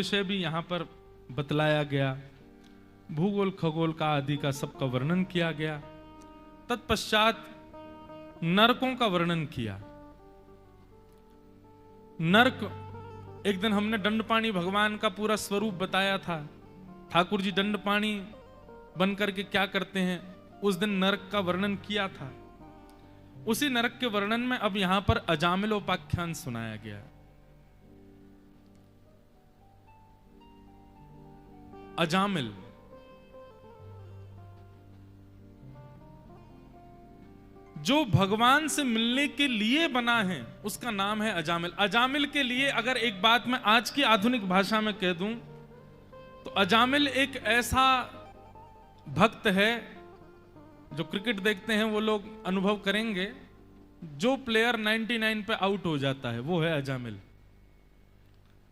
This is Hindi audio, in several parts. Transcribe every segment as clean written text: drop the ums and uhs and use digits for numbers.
विषय भी यहां पर बतलाया गया, भूगोल खगोल का आदि का सबका वर्णन किया गया। तत्पश्चात नरकों का वर्णन किया। नरक, एक दिन हमने दंडपाणी भगवान का पूरा स्वरूप बताया था। ठाकुर जी दंडपाणी बन करके क्या करते हैं, उस दिन नरक का वर्णन किया था। उसी नरक के वर्णन में अब यहां पर अजामिलोपाख्यान सुनाया गया। अजामिल जो भगवान से मिलने के लिए बना है, उसका नाम है अजामिल। अजामिल के लिए अगर एक बात मैं आज की आधुनिक भाषा में कह दूं तो अजामिल एक ऐसा भक्त है, जो क्रिकेट देखते हैं वो लोग अनुभव करेंगे, जो प्लेयर 99 पे आउट हो जाता है वो है अजामिल।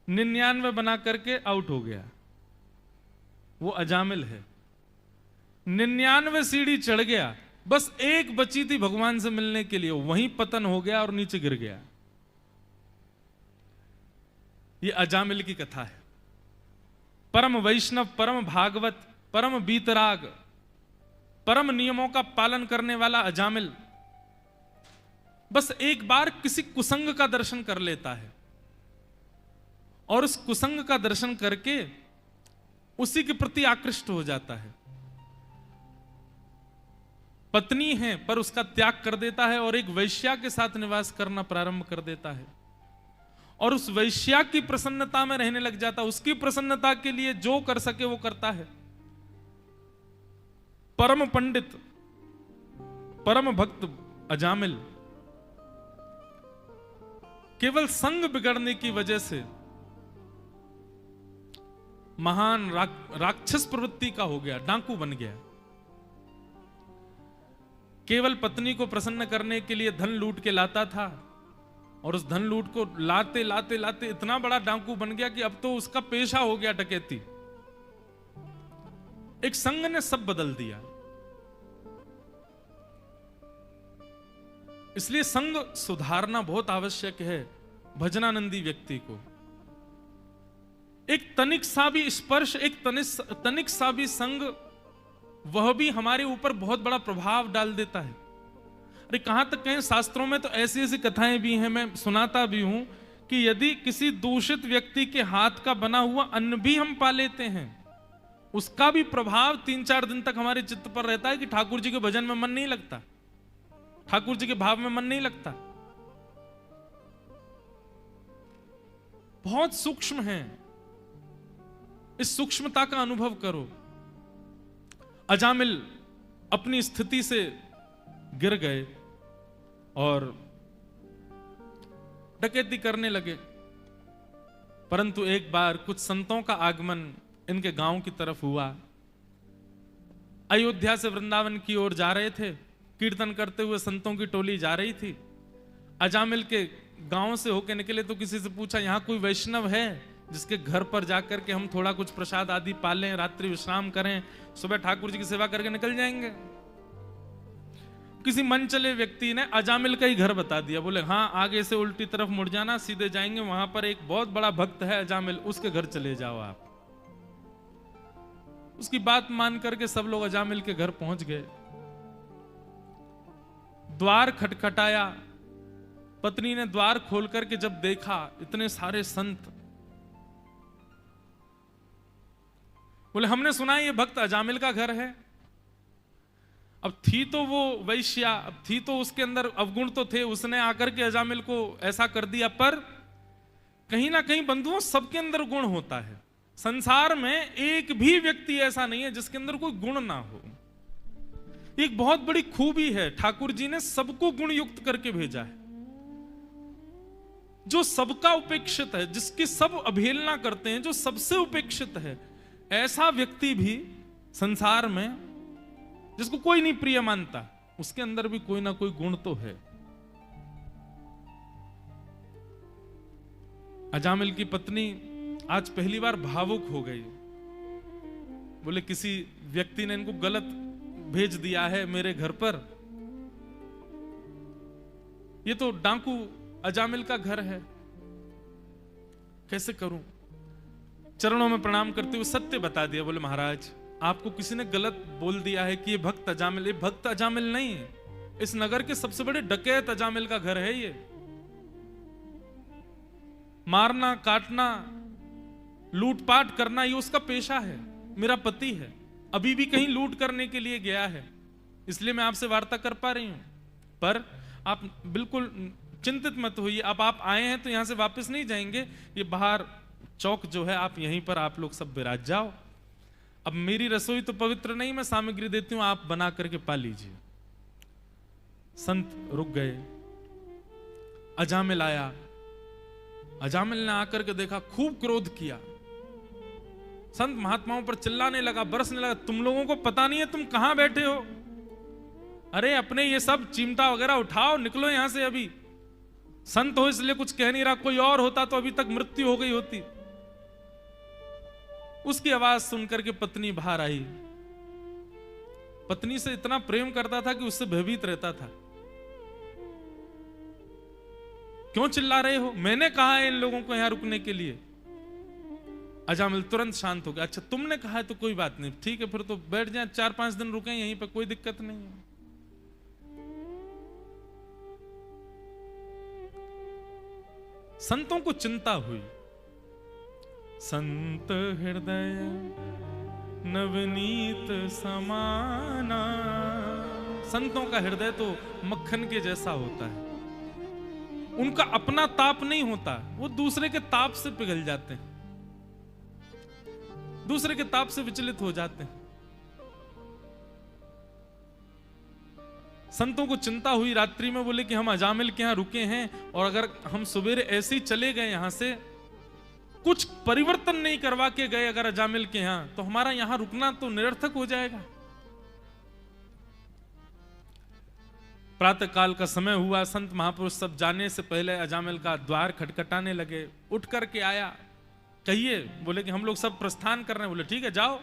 99 बना करके आउट हो गया, वो अजामिल है। 99 सीढ़ी चढ़ गया, बस एक बची थी भगवान से मिलने के लिए, वहीं पतन हो गया और नीचे गिर गया। ये अजामिल की कथा है। परम वैष्णव, परम भागवत, परम बीतराग, परम नियमों का पालन करने वाला अजामिल बस एक बार किसी कुसंग का दर्शन कर लेता है और उस कुसंग का दर्शन करके उसी के प्रति आकृष्ट हो जाता है। पत्नी है पर उसका त्याग कर देता है और एक वैश्या के साथ निवास करना प्रारंभ कर देता है और उस वैश्या की प्रसन्नता में रहने लग जाता है। उसकी प्रसन्नता के लिए जो कर सके वो करता है। परम पंडित, परम भक्त अजामिल केवल संग बिगड़ने की वजह से महान राक्षस प्रवृत्ति का हो गया, डाकू बन गया। केवल पत्नी को प्रसन्न करने के लिए धन लूट के लाता था और उस धन लूट को लाते लाते लाते इतना बड़ा डाकू बन गया कि अब तो उसका पेशा हो गया डकैती। एक संग ने सब बदल दिया। इसलिए संग सुधारना बहुत आवश्यक है भजनानंदी व्यक्ति को। एक तनिक सा भी स्पर्श, एक तनिक सा भी संग, वह भी हमारे ऊपर बहुत बड़ा प्रभाव डाल देता है। अरे कहां तक कहें, शास्त्रों में तो ऐसी ऐसी कथाएं भी हैं, मैं सुनाता भी हूं कि यदि किसी दूषित व्यक्ति के हाथ का बना हुआ अन्न भी हम पा लेते हैं, उसका भी प्रभाव 3-4 दिन तक हमारे चित्त पर रहता है कि ठाकुर जी के भजन में मन नहीं लगता, ठाकुर जी के भाव में मन नहीं लगता। बहुत सूक्ष्म है, इस सूक्ष्मता का अनुभव करो। अजामिल अपनी स्थिति से गिर गए और डकैती करने लगे, परंतु एक बार कुछ संतों का आगमन इनके गांव की तरफ हुआ। अयोध्या से वृंदावन की ओर जा रहे थे, कीर्तन करते हुए संतों की टोली जा रही थी। अजामिल के गांव से होकर निकले तो किसी से पूछा, यहां कोई वैष्णव है जिसके घर पर जाकर के हम थोड़ा कुछ प्रसाद आदि पालें, रात्रि विश्राम करें, सुबह ठाकुर जी की सेवा करके निकल जाएंगे। किसी मन चले व्यक्ति ने अजामिल का ही घर बता दिया। बोले हाँ, आगे से उल्टी तरफ मुड़ जाना, सीधे जाएंगे, वहां पर एक बहुत बड़ा भक्त है अजामिल, उसके घर चले जाओ आप। उसकी बात मान करके सब लोग अजामिल के घर पहुंच गए। द्वार खटखटाया, पत्नी ने द्वार खोल करके जब देखा इतने सारे संत, बोले हमने सुना है ये भक्त अजामिल का घर है। अब थी तो वो वैश्या, अब थी तो उसके अंदर अवगुण तो थे, उसने आकर के अजामिल को ऐसा कर दिया। पर कहीं ना कहीं बंधुओं, सबके अंदर गुण होता है। संसार में एक भी व्यक्ति ऐसा नहीं है जिसके अंदर कोई गुण ना हो। एक बहुत बड़ी खूबी है, ठाकुर जी ने सबको गुण युक्त करके भेजा है। जो सबका उपेक्षित है, जिसकी सब अवहेलना करते हैं, जो सबसे उपेक्षित है, ऐसा व्यक्ति भी संसार में जिसको कोई नहीं प्रिय मानता, उसके अंदर भी कोई ना कोई गुण तो है। अजामिल की पत्नी आज पहली बार भावुक हो गई। बोले किसी व्यक्ति ने इनको गलत भेज दिया है मेरे घर पर, ये तो डाकू अजामिल का घर है, कैसे करूं। चरणों में प्रणाम करते हुए सत्य बता दिया। बोले महाराज आपको किसी ने गलत बोल दिया है कि ये भक्त अजामिल, ये भक्त अजामिल नहीं है, इस नगर के सबसे बड़े डकैत अजामिल का घर है। ये मारना काटना लूटपाट करना ये उसका पेशा है, मेरा पति है, अभी भी कहीं लूट करने के लिए गया है, इसलिए मैं आपसे वार्ता कर पा रही हूं। पर आप बिल्कुल चिंतित मत होइए, अब आप आए हैं तो यहां से वापस नहीं जाएंगे, ये बाहर चौक जो है आप यहीं पर आप लोग सब विराज जाओ। अब मेरी रसोई तो पवित्र नहीं, मैं सामग्री देती हूं, आप बना करके पा लीजिए। संत रुक गए, अजामिल आया। अजामिल ने आकर के देखा, खूब क्रोध किया, संत महात्माओं पर चिल्लाने लगा, बरसने लगा, तुम लोगों को पता नहीं है तुम कहां बैठे हो? अरे अपने ये सब चिमटा वगैरह उठाओ, निकलो यहां से अभी। संत हो इसलिए कुछ कह नहीं रहा, कोई और होता तो अभी तक मृत्यु हो गई होती। उसकी आवाज सुनकर के पत्नी बाहर आई। पत्नी से इतना प्रेम करता था कि उससे भयभीत रहता था। क्यों चिल्ला रहे हो? मैंने कहा है इन लोगों को यहां रुकने के लिए। अजामिल तुरंत शांत हो गया। अच्छा तुमने कहा है तो कोई बात नहीं, ठीक है फिर तो बैठ जाए, 4-5 दिन रुके यहीं पे, कोई दिक्कत नहीं है। संतों को चिंता हुई। संत हृदय नवनीत समाना, संतों का हृदय तो मक्खन के जैसा होता है, उनका अपना ताप नहीं होता, वो दूसरे के ताप से पिघल जाते हैं, दूसरे के ताप से विचलित हो जाते हैं। संतों को चिंता हुई। रात्रि में बोले कि हम अजामिल के यहां रुके हैं और अगर हम सवेरे ऐसे ही चले गए यहां से, कुछ परिवर्तन नहीं करवा के गए अगर अजामिल के यहां, तो हमारा यहां रुकना तो निरर्थक हो जाएगा। प्रातः काल का समय हुआ, संत महापुरुष सब जाने से पहले अजामिल का द्वार खटखटाने लगे। उठ करके आया, कहिए। बोले कि हम लोग सब प्रस्थान कर रहे हैं। बोले ठीक है जाओ।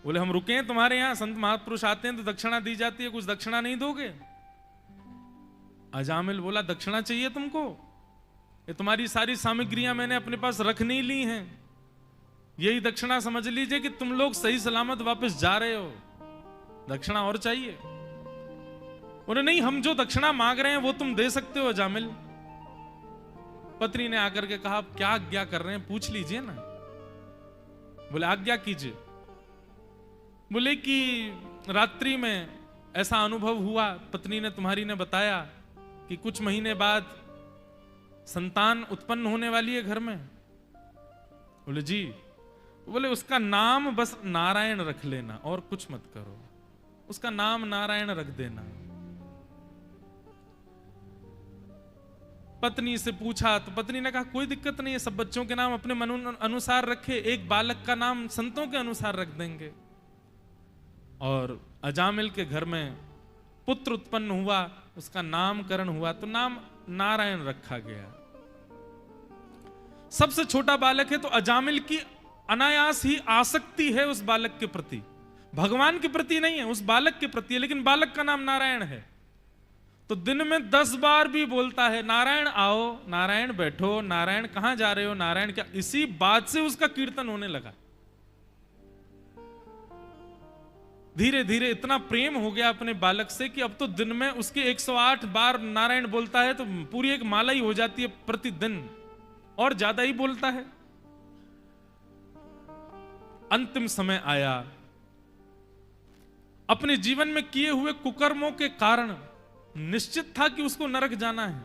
बोले हम रुके हैं तुम्हारे यहां, संत महापुरुष आते हैं तो दक्षिणा दी जाती है, कुछ दक्षिणा नहीं दोगे? अजामिल बोला दक्षिणा चाहिए तुमको? ये तुम्हारी सारी सामग्रियां मैंने अपने पास रख नहीं ली हैं, यही दक्षिणा समझ लीजिए कि तुम लोग सही सलामत वापस जा रहे हो, दक्षिणा और चाहिए? बोले नहीं, हम जो दक्षिणा मांग रहे हैं वो तुम दे सकते हो अजामिल। पत्नी ने आकर के कहा क्या आज्ञा कर रहे हैं, पूछ लीजिए ना। बोले आज्ञा कीजिए। बोले कि रात्रि में ऐसा अनुभव हुआ, पत्नी ने तुम्हारी ने बताया कि कुछ महीने बाद संतान उत्पन्न होने वाली है घर में। बोले जी। बोले उसका नाम बस नारायण रख लेना और कुछ मत करो, उसका नाम नारायण रख देना। पत्नी से पूछा तो पत्नी ने कहा कोई दिक्कत नहीं है, सब बच्चों के नाम अपने मन अनुसार रखे, एक बालक का नाम संतों के अनुसार रख देंगे। और अजामिल के घर में पुत्र उत्पन्न हुआ, उसका नामकरण हुआ तो नाम नारायण रखा गया। सबसे छोटा बालक है तो अजामिल की अनायास ही आसक्ति है उस बालक के प्रति, भगवान के प्रति नहीं है, उस बालक के प्रति है, लेकिन बालक का नाम नारायण है। तो दिन में 10 बार भी बोलता है नारायण आओ, नारायण बैठो, नारायण कहां जा रहे हो, नारायण क्या। इसी बात से उसका कीर्तन होने लगा। धीरे धीरे इतना प्रेम हो गया अपने बालक से कि अब तो दिन में उसके 108 बार नारायण बोलता है तो पूरी एक माला ही हो जाती है प्रतिदिन, और ज्यादा ही बोलता है। अंतिम समय आया, अपने जीवन में किए हुए कुकर्मों के कारण निश्चित था कि उसको नरक जाना है।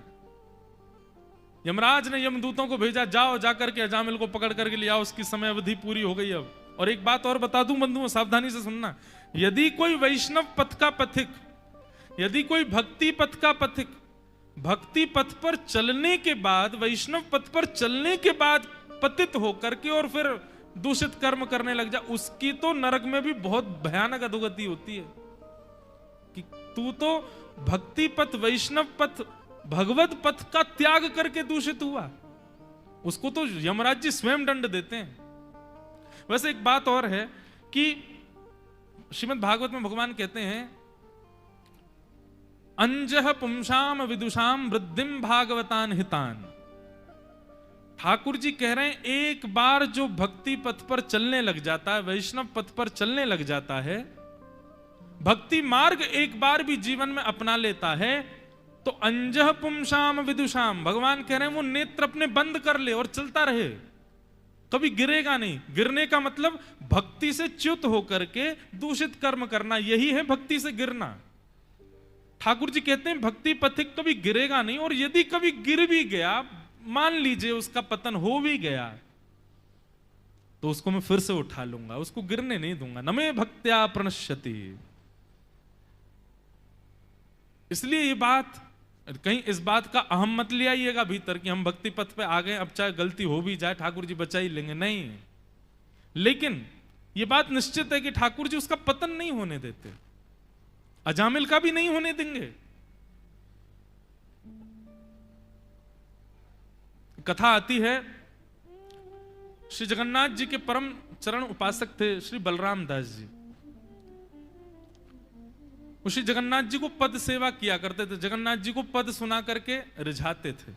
यमराज ने यमदूतों को भेजा, जाओ जाकर के अजामिल को पकड़ करके ले आओ, उसकी समय अवधि पूरी हो गई अब। और एक बात और बता दूं बंधुओं, सावधानी से सुनना, यदि कोई वैष्णव पथ का पथिक, यदि कोई भक्ति पथ का पथिक भक्ति पथ पर चलने के बाद, वैष्णव पथ पर चलने के बाद पतित होकर के और फिर दूषित कर्म करने लग जा, उसकी तो नरक में भी बहुत भयानक अधोगति होती है। कि तू तो भक्ति पथ, वैष्णव पथ, भगवत पथ का त्याग करके दूषित हुआ, उसको तो यमराज जी स्वयं दंड देते हैं। वैसे एक बात और है कि श्रीमद् भागवत में भगवान कहते हैं अंजह पुंसाम विदुषाम वृद्धिम भागवतान हितान। ठाकुर जी कह रहे हैं एक बार जो भक्ति पथ पर चलने लग जाता है, वैष्णव पथ पर चलने लग जाता है, भक्ति मार्ग एक बार भी जीवन में अपना लेता है, तो अंजह पुंसाम विदुषाम, भगवान कह रहे हैं वो नेत्र अपने बंद कर ले और चलता रहे, कभी गिरेगा नहीं। गिरने का मतलब भक्ति से च्युत होकर के दूषित कर्म करना, यही है भक्ति से गिरना। ठाकुर जी कहते हैं भक्ति पथिक कभी गिरेगा नहीं, और यदि कभी गिर भी गया, मान लीजिए उसका पतन हो भी गया, तो उसको मैं फिर से उठा लूंगा, उसको गिरने नहीं दूंगा। न मे भक्त्या प्रणश्यति। इसलिए ये बात, कहीं इस बात का अहम मत ले आइएगा भीतर कि हम भक्ति पथ पे आ गए, अब चाहे गलती हो भी जाए ठाकुर जी बचा ही लेंगे, नहीं। लेकिन ये बात निश्चित है कि ठाकुर जी उसका पतन नहीं होने देते, अजामिल का भी नहीं होने देंगे। कथा आती है, श्री जगन्नाथ जी के परम चरण उपासक थे श्री बलराम दास जी। श्री जगन्नाथ जी को पद सेवा किया करते थे, जगन्नाथ जी को पद सुना करके रिझाते थे,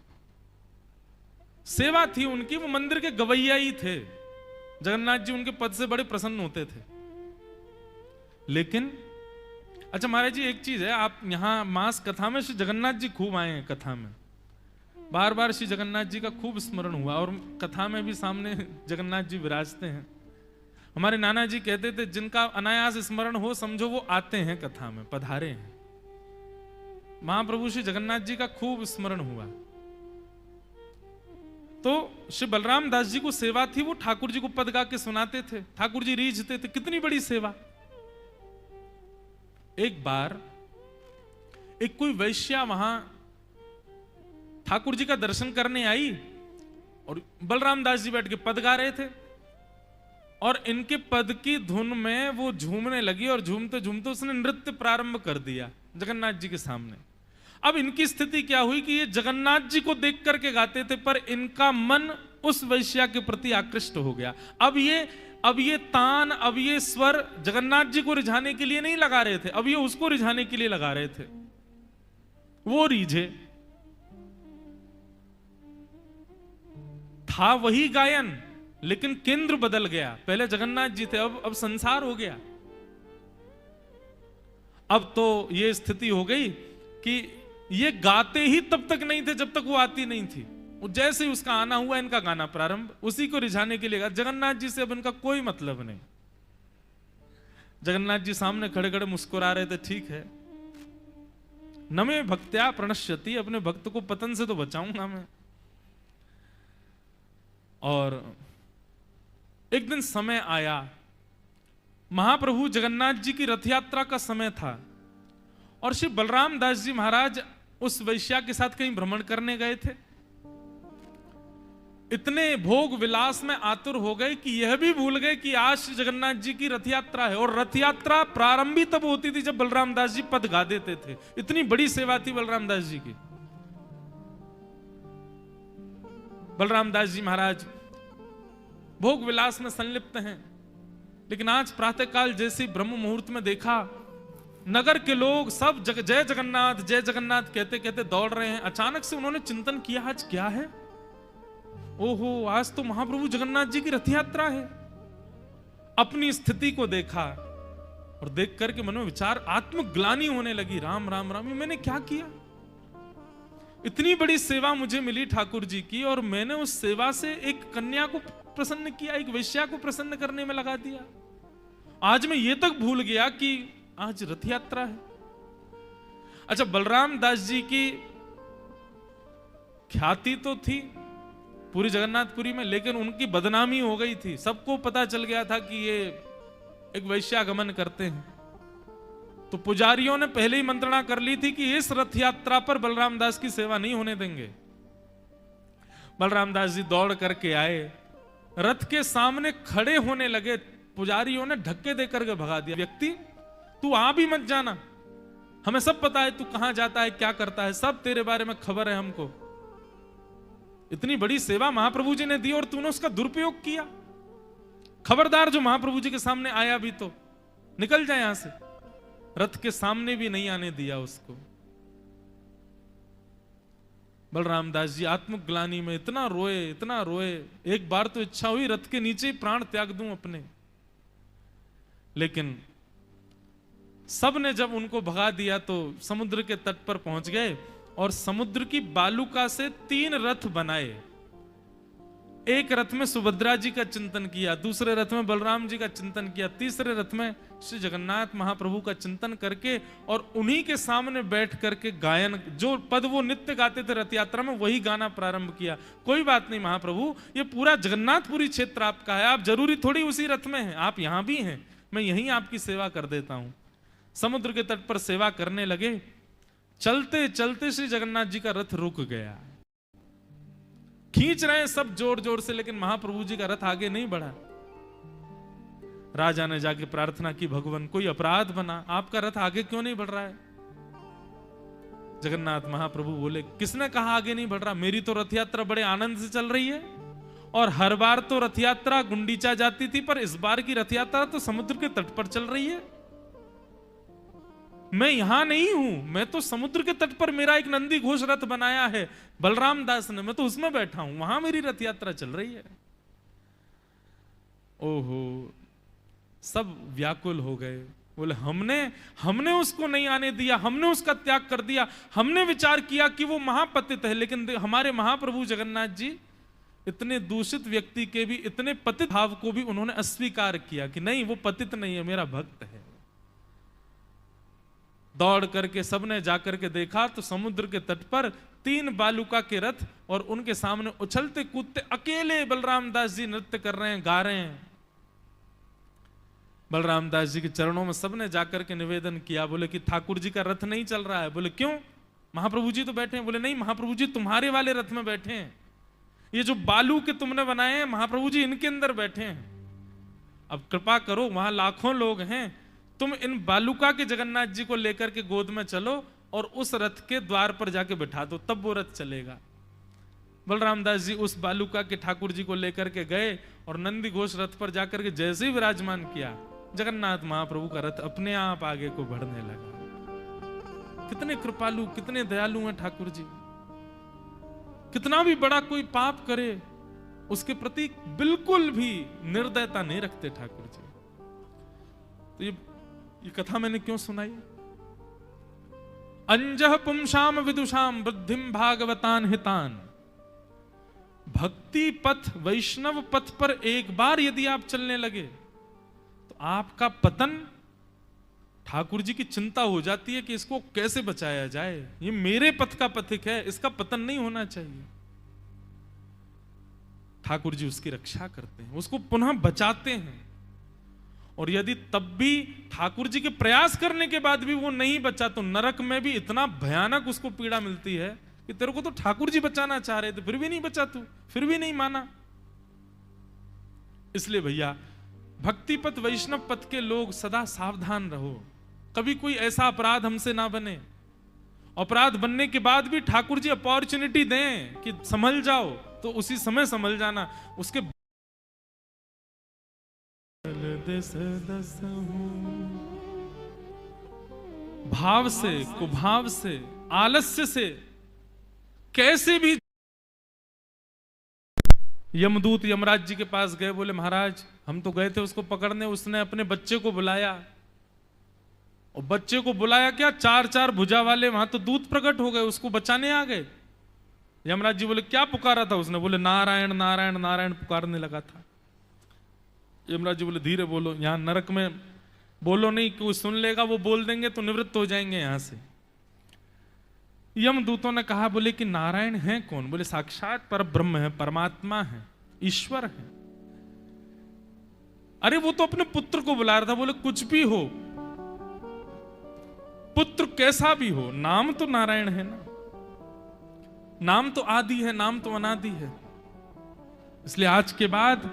सेवा थी उनकी, वो मंदिर के गवैया ही थे। जगन्नाथ जी उनके पद से बड़े प्रसन्न होते थे। लेकिन अच्छा महाराज जी एक चीज है, आप यहां मास कथा में श्री जगन्नाथ जी खूब आए हैं, कथा में बार बार श्री जगन्नाथ जी का खूब स्मरण हुआ, और कथा में भी सामने जगन्नाथ जी विराजते हैं। हमारे नाना जी कहते थे जिनका अनायास स्मरण हो समझो वो आते हैं कथा में, पधारे हैं। महाप्रभु श्री जगन्नाथ जी का खूब स्मरण हुआ। तो श्री बलराम दास जी को सेवा थी, वो ठाकुर जी को पद गा के सुनाते थे, ठाकुर जी रीझते थे, कितनी बड़ी सेवा। एक बार एक कोई वैश्या वहां ठाकुर जी का दर्शन करने आई, और बलराम दास जी बैठ के पद गा रहे थे, और इनके पद की धुन में वो झूमने लगी, और झूमते झूमते उसने नृत्य प्रारंभ कर दिया जगन्नाथ जी के सामने। अब इनकी स्थिति क्या हुई कि ये जगन्नाथ जी को देख करके गाते थे, पर इनका मन उस वैश्या के प्रति आकृष्ट हो गया। अब ये तान, अब ये स्वर जगन्नाथ जी को रिझाने के लिए नहीं लगा रहे थे, अब ये उसको रिझाने के लिए लगा रहे थे। वो रीझे, था वही गायन, लेकिन केंद्र बदल गया। पहले जगन्नाथ जी थे, अब संसार हो गया। अब तो ये स्थिति हो गई कि ये गाते ही तब तक नहीं थे जब तक वो आती नहीं थी। जैसे ही उसका आना हुआ, इनका गाना प्रारंभ, उसी को रिझाने के लिए। जगन्नाथ जी से अब इनका कोई मतलब नहीं। जगन्नाथ जी सामने खड़े खड़े मुस्कुरा रहे थे, ठीक है, न मे भक्त्या प्रणश्यति, अपने भक्त को पतन से तो बचाऊंगा मैं। और एक दिन समय आया, महाप्रभु जगन्नाथ जी की रथ यात्रा का समय था, और श्री बलराम दास जी महाराज उस वैश्या के साथ कहीं भ्रमण करने गए थे। इतने भोग विलास में आतुर हो गए कि यह भी भूल गए कि आज श्री जगन्नाथ जी की रथ यात्रा है, और रथ यात्रा प्रारंभ भी तब होती थी जब बलराम दास जी पद गा देते थे। इतनी बड़ी सेवा थी बलराम दास जी की। बलराम दास जी महाराज भोग विलास में संलिप्त हैं, लेकिन आज प्रातःकाल जैसे ब्रह्म मुहूर्त में देखा, नगर के लोग सब जय जगन्नाथ जय जगन्नाथ कहते कहते दौड़ रहे हैं। अचानक से उन्होंने चिंतन किया, आज क्या है? ओहो, आज तो महाप्रभु जगन्नाथ जी की रथ यात्रा है। अपनी स्थिति को देखा, और देख करके मन में विचार, आत्मग्लानि होने लगी। राम राम राम, मैंने क्या किया? इतनी बड़ी सेवा मुझे मिली ठाकुर जी की, और मैंने उस सेवा से एक कन्या को प्रसन्न किया, एक वैश्या को प्रसन्न करने में लगा दिया। आज मैं ये तक भूल गया कि आज रथ यात्रा है। अच्छा, बलराम दास जी की ख्याति तो थी पूरी जगन्नाथपुरी में, लेकिन उनकी बदनामी हो गई थी। सबको पता चल गया था कि ये एक वैश्यागमन करते हैं। तो पुजारियों ने पहले ही मंत्रणा कर ली थी कि इस रथ यात्रा पर बलराम दास की सेवा नहीं होने देंगे। बलराम दास जी दौड़ करके आए, रथ के सामने खड़े होने लगे। पुजारियों ने धक्के देकर के भगा दिया, व्यक्ति तू आ भी मत जाना, हमें सब पता है तू कहां जाता है, क्या करता है, सब तेरे बारे में खबर है हमको। इतनी बड़ी सेवा महाप्रभु जी ने दी और तूने उसका दुरुपयोग किया। खबरदार, जो महाप्रभु जी के सामने आया भी तो निकल जाए यहां से। रथ के सामने भी नहीं आने दिया उसको। बलराम दास जी आत्मग्लानि में इतना रोए, एक बार तो इच्छा हुई रथ के नीचे ही प्राण त्याग दूं अपने। लेकिन सब ने जब उनको भगा दिया तो समुद्र के तट पर पहुंच गए और समुद्र की बालुका से 3 रथ बनाए। एक रथ में सुभद्रा जी का चिंतन किया, दूसरे रथ में बलराम जी का चिंतन किया, तीसरे रथ में श्री जगन्नाथ महाप्रभु का चिंतन करके और उन्हीं के सामने बैठ करके गायन, जो पद वो नित्य गाते थे रथ यात्रा में, वही गाना प्रारंभ किया। कोई बात नहीं महाप्रभु, ये पूरा जगन्नाथपुरी क्षेत्र आपका है, आप जरूरी थोड़ी उसी रथ में हैं, आप यहां भी हैं, मैं यहीं आपकी सेवा कर देता हूं। समुद्र के तट पर सेवा करने लगे। चलते चलते श्री जगन्नाथ जी का रथ रुक गया। खींच रहे हैं सब जोर जोर से, लेकिन महाप्रभु जी का रथ आगे नहीं बढ़ा। राजा ने जाके प्रार्थना की, भगवान कोई अपराध बना, आपका रथ आगे क्यों नहीं बढ़ रहा है? जगन्नाथ महाप्रभु बोले, किसने कहा आगे नहीं बढ़ रहा? मेरी तो रथ यात्रा बड़े आनंद से चल रही है, और हर बार तो रथ यात्रा गुंडीचा जाती थी, पर इस बार की रथ यात्रा तो समुद्र के तट पर चल रही है। मैं यहां नहीं हूं, मैं तो समुद्र के तट पर मेरा एक नंदी घोष रथ बनाया है बलराम दास ने, मैं तो उसमें बैठा हूं, वहां मेरी रथ यात्रा चल रही है। ओहो, सब व्याकुल हो गए। बोले हमने उसको नहीं आने दिया, हमने उसका त्याग कर दिया, हमने विचार किया कि वो महापतित है, लेकिन हमारे महाप्रभु जगन्नाथ जी इतने दूषित व्यक्ति के भी, इतने पतित भाव को भी उन्होंने अस्वीकार किया कि नहीं, वो पतित नहीं है, मेरा भक्त है। दौड़ करके सबने जाकर के देखा तो समुद्र के तट पर 3 बालुका के रथ और उनके सामने उछलते कूदते अकेले बलराम दास जी नृत्य कर रहे हैं, गा रहे हैं। बलराम दास जी के चरणों में सबने जाकर के निवेदन किया, बोले कि ठाकुर जी का रथ नहीं चल रहा है। बोले क्यों? महाप्रभु जी तो बैठे हैं। बोले नहीं, महाप्रभु जी तुम्हारे वाले रथ में बैठे हैं, ये जो बालू के तुमने बनाए हैं महाप्रभु जी इनके अंदर बैठे हैं। अब कृपा करो, वहां लाखों लोग हैं, तुम इन बालुका के जगन्नाथ जी को लेकर के गोद में चलो और उस रथ के द्वार पर जाके बिठा दो, तब वो रथ चलेगा। बलराम दास जी उस बालुका के ठाकुर जी को लेकर के गए और नंदी घोष रथ पर जाकर के जैसे ही विराजमान किया, जगन्नाथ महाप्रभु का रथ अपने आप आगे को बढ़ने लगा। कितने कृपालु, कितने दयालु हैं ठाकुर जी। कितना भी बड़ा कोई पाप करे उसके प्रति बिल्कुल भी निर्दयता नहीं रखते ठाकुर जी। तो ये कथा मैंने क्यों सुनाई? अंजह पुंसाम विदुषाम वृद्धिम भागवतान हितान। भक्ति पथ, वैष्णव पथ पर एक बार यदि आप चलने लगे तो आपका पतन, ठाकुर जी की चिंता हो जाती है कि इसको कैसे बचाया जाए, ये मेरे पथ का पथिक है, इसका पतन नहीं होना चाहिए। ठाकुर जी उसकी रक्षा करते हैं, उसको पुनः बचाते हैं। और यदि तब भी ठाकुर जी के प्रयास करने के बाद भी वो नहीं बचा तो नरक में भी इतना भयानक उसको पीड़ा मिलती है कि तेरे को तो ठाकुर जी बचाना चाह रहे थे, फिर भी नहीं बचा तू, फिर भी नहीं माना। इसलिए भैया भक्ति पथ, वैष्णव पथ के लोग सदा सावधान रहो, कभी कोई ऐसा अपराध हमसे ना बने। अपराध बनने के बाद भी ठाकुर जी अपॉर्चुनिटी दें कि संभल जाओ, तो उसी समय संभल जाना। उसके भाव से, कुभाव से, आलस्य से कैसे भी यमदूत यमराज जी के पास गए, बोले महाराज हम तो गए थे उसको पकड़ने, उसने अपने बच्चे को बुलाया, और बच्चे को बुलाया क्या, 4 भुजा वाले वहां तो दूत प्रकट हो गए, उसको बचाने आ गए। यमराज जी बोले क्या पुकारा था उसने? बोले नारायण नारायण नारायण पुकारने लगा था। यमराज जी बोले धीरे बोलो, यहां नरक में बोलो नहीं, कोई सुन लेगा, वो बोल देंगे तो निवृत्त हो जाएंगे यहां से। यमदूतों ने कहा, बोले कि नारायण है कौन? बोले साक्षात पर ब्रह्म है, परमात्मा है, ईश्वर है। अरे वो तो अपने पुत्र को बुला रहा था। बोले कुछ भी हो, पुत्र कैसा भी हो, नाम तो नारायण है ना, नाम तो आदि है, नाम तो अनादि है। इसलिए आज के बाद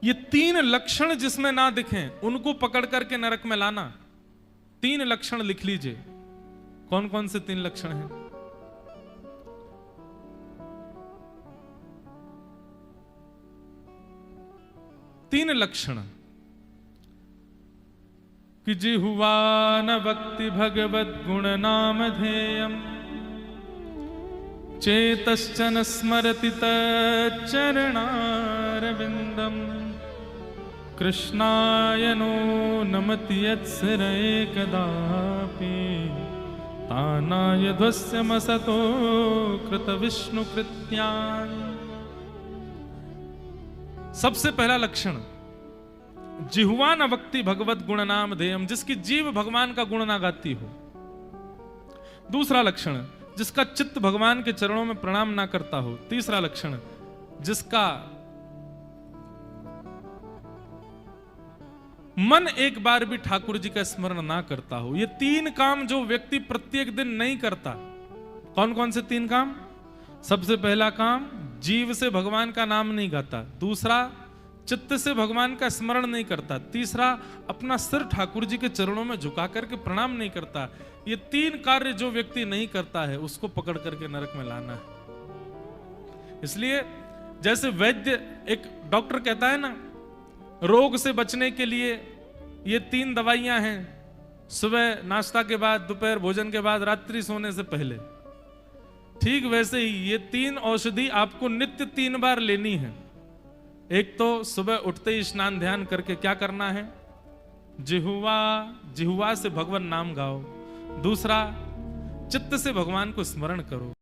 ये 3 लक्षण जिसमें ना दिखें उनको पकड़ करके नरक में लाना। 3 लक्षण लिख लीजिए। कौन कौन से 3 लक्षण हैं? तीन लक्षण कि जिहुवा न भक्ति भगवत गुण नाम धेयम, चेतश्चन स्मरति तच्चरणारविन्दम् कृष्णाय नो नमति यत्सिरये कदापि तानाय ध्वस्यमसतो कृतविष्णुकृत्यान्। सबसे पहला लक्षण, जिह्वा न वक्ति भगवत गुण नाम धेयम, जिसकी जीव भगवान का गुण ना गाती हो। दूसरा लक्षण, जिसका चित्त भगवान के चरणों में प्रणाम ना करता हो। तीसरा लक्षण, जिसका मन एक बार भी ठाकुर जी का स्मरण ना करता हो। ये तीन काम जो व्यक्ति प्रत्येक दिन नहीं करता, कौन कौन से तीन काम? सबसे पहला काम, जीव से भगवान का नाम नहीं गाता। दूसरा, चित्त से भगवान का स्मरण नहीं करता। तीसरा, अपना सिर ठाकुर जी के चरणों में झुका करके प्रणाम नहीं करता। ये तीन कार्य जो व्यक्ति नहीं करता है उसको पकड़ करके नरक में लाना है। इसलिए जैसे वैद्य, एक डॉक्टर कहता है ना, रोग से बचने के लिए ये तीन दवाइयां हैं, सुबह नाश्ता के बाद, दोपहर भोजन के बाद, रात्रि सोने से पहले। ठीक वैसे ही ये तीन औषधि आपको नित्य 3 बार लेनी है। एक तो सुबह उठते ही स्नान ध्यान करके क्या करना है? जिह्वा से भगवान नाम गाओ। दूसरा, चित्त से भगवान को स्मरण करो।